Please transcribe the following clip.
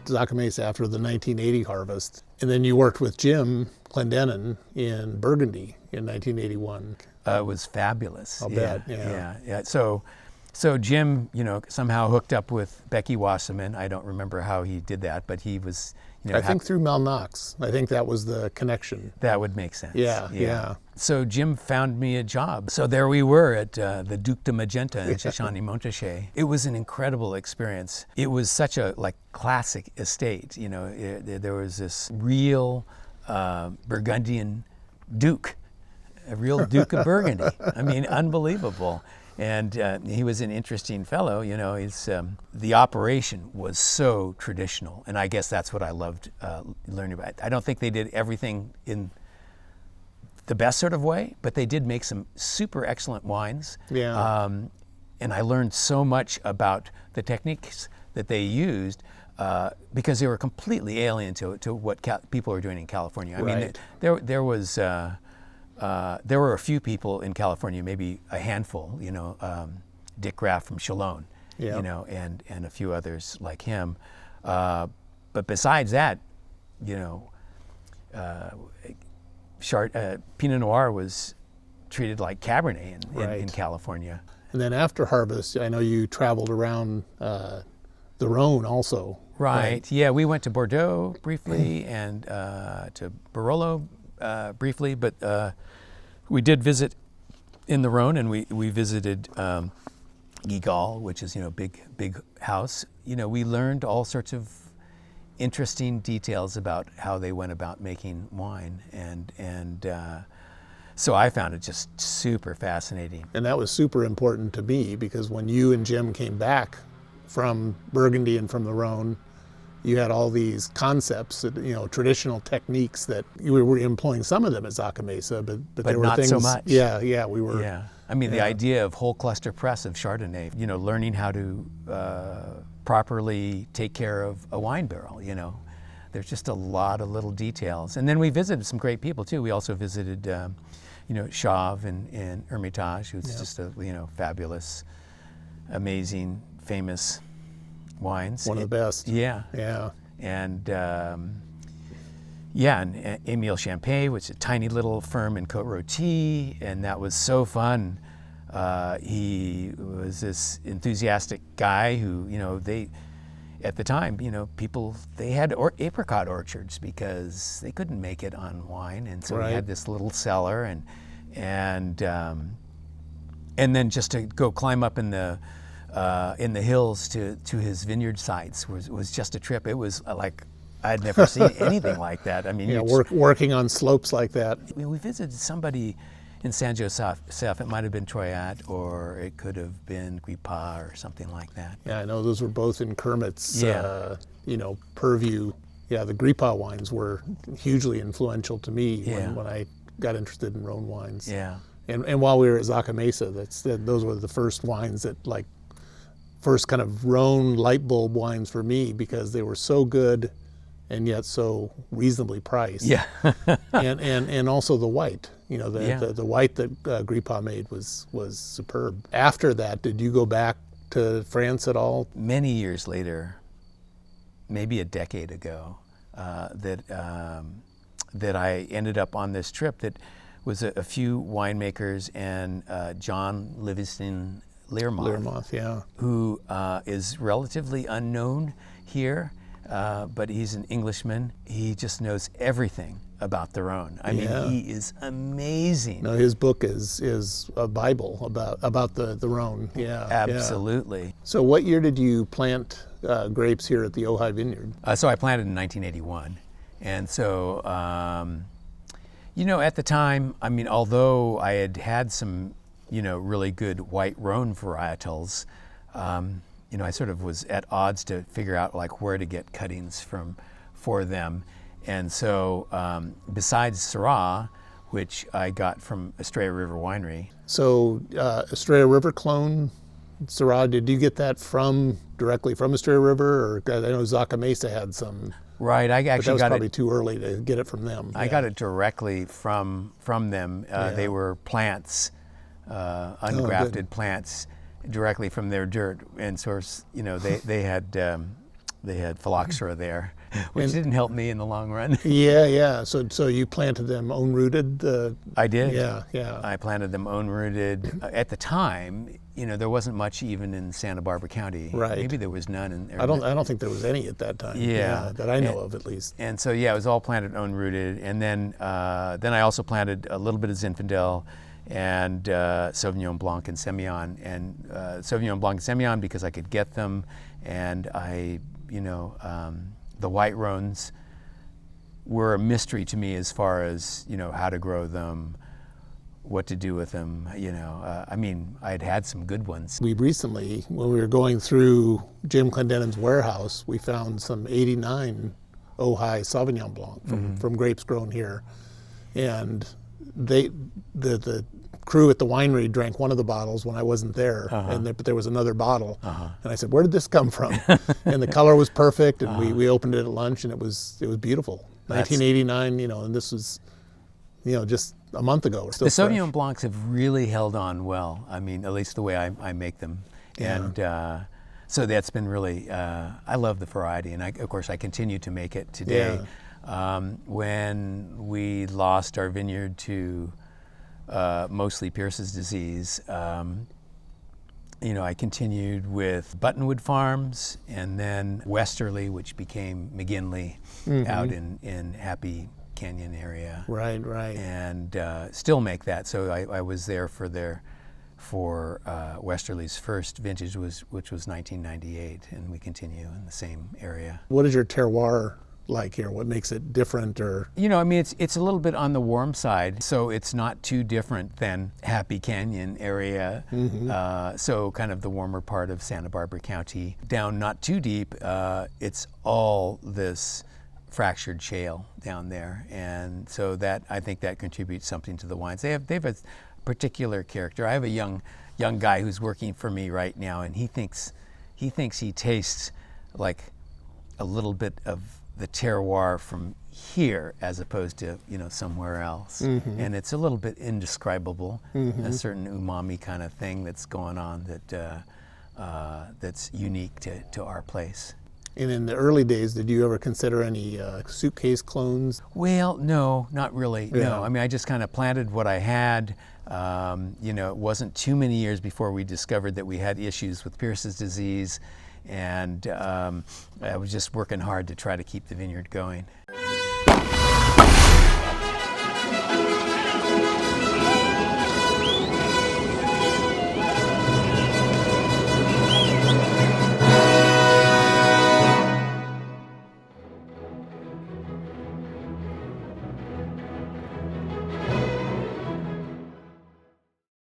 Zacca Mesa after the 1980 harvest. And then you worked with Jim Clendenen in Burgundy in 1981. It was fabulous. I'll bet, yeah. So Jim, somehow hooked up with Becky Wasserman. I don't remember how he did that, but he was, I think through Mel Knox. I think that was the connection. That would make sense. Yeah. So Jim found me a job. So there we were at the Ducs de Magenta in Chechany-Montrachet. It was an incredible experience. It was such a classic estate. There was this real Burgundian Duke, a real Duke of Burgundy. I mean, unbelievable. And he was an interesting fellow, he's, the operation was so traditional, and I guess that's what I loved learning about. I don't think they did everything in the best sort of way, but they did make some super excellent wines. Yeah. And I learned so much about the techniques that they used because they were completely alien to what people were doing in California. I mean, there were a few people in California, maybe a handful, Dick Graff from Chalone, and a few others like him. But besides that, Pinot Noir was treated like Cabernet in California. And then after harvest, I know you traveled around the Rhone also. Right. Yeah, we went to Bordeaux briefly and to Barolo briefly, but we did visit in the Rhone, and we visited Guigal, which is big house. We learned all sorts of interesting details about how they went about making wine, and so I found it just super fascinating. And that was super important to me because when you and Jim came back from Burgundy and from the Rhone, you had all these concepts, traditional techniques that you were employing. Some of them at Zacca Mesa, but there were not things. So much. Yeah, we were. Yeah, I mean the idea of whole cluster press of Chardonnay. Learning how to properly take care of a wine barrel. There's just a lot of little details. And then we visited some great people too. We also visited, Chauve in Hermitage, who's just a fabulous, amazing, famous wines. One of the best. Yeah. And and Émile Champay, which is a tiny little firm in Côte-Rôtie, and that was so fun. He was this enthusiastic guy who, at the time, people, they had apricot orchards because they couldn't make it on wine, and so he had this little cellar, and then just to go climb up in the hills to his vineyard sites was just a trip. It was like I'd never seen anything like that. I mean, working on slopes like that. I mean, we visited somebody in San Joseph. It might have been Troyat, or it could have been Grippa or something like that. Yeah, I know those were both in Kermit's, purview. Yeah, the Grippa wines were hugely influential to me when I got interested in Rhone wines. Yeah. And while we were at Zacca Mesa, those were the first wines that first kind of Rhone light bulb wines for me because they were so good and yet so reasonably priced. Yeah. and also the white. The white that Grippa made was superb. After that, did you go back to France at all? Many years later, maybe a decade ago, that I ended up on this trip that was a few winemakers and John Livengstone-Learmonth, who is relatively unknown here, but he's an Englishman. He just knows everything about the Rhone. I mean, he is amazing. No, his book is a Bible about the Rhone. Yeah, absolutely. Yeah. So, what year did you plant grapes here at the Ojai Vineyard? So I planted in 1981, and so. At the time, I mean, although I had some, really good white Rhone varietals, I sort of was at odds to figure out where to get cuttings for them. And so besides Syrah, which I got from Estrella River Winery. So Estrella River clone Syrah, did you get that directly from Estrella River? Or I know Zacca Mesa had some. Right, I actually got it. But that was probably too early to get it from them. I got it directly from them. They were plants, ungrafted plants, directly from their dirt. And source, they had they had phylloxera there, which didn't help me in the long run. Yeah, yeah. So you planted them own rooted? I did. Yeah, yeah. I planted them own rooted. At the time, there wasn't much even in Santa Barbara County. Right. Maybe there was none. I don't think there was any at that time. Yeah. That I know of at least. And so yeah, it was all planted own rooted. And then I also planted a little bit of Zinfandel and Sauvignon Blanc and Semillon, and Sauvignon Blanc and Semillon because I could get them, and the white Rhones were a mystery to me as far as how to grow them, what to do with them. I'd had some good ones. We recently, when we were going through Jim Clendenen's warehouse, we found some 89 Ojai Sauvignon Blanc from grapes grown here, and the crew at the winery drank one of the bottles when I wasn't there, but there was another bottle, and I said, "Where did this come from?" And the color was perfect, and we opened it at lunch, and it was beautiful. 1989, and this was, just a month ago. The Sauvignon Blancs have really held on well. I mean, at least the way I make them, and so that's been really. I love the variety, and of course I continue to make it today. Yeah. When we lost our vineyard to mostly Pierce's disease, I continued with Buttonwood Farms, and then Westerly, which became McKinley, out in Happy Canyon area. Right. And still make that. So I was there for Westerly's first vintage, which was 1998, and we continue in the same area. What is your terroir like here? What makes it different? Or it's a little bit on the warm side, so it's not too different than Happy Canyon area. So kind of the warmer part of Santa Barbara County. Down not too deep, it's all this fractured shale down there, and so that I think that contributes something to the wines. They have a particular character. I have a young guy who's working for me right now, and he thinks he tastes like a little bit of the terroir from here as opposed to somewhere else, and it's a little bit indescribable. A certain umami kind of thing that's going on that's unique to our place. And in the early days, did you ever consider any suitcase clones? Well, no, not really. Yeah. No, I just kind of planted what I had. It wasn't too many years before we discovered that we had issues with Pierce's disease, and I was just working hard to try to keep the vineyard going.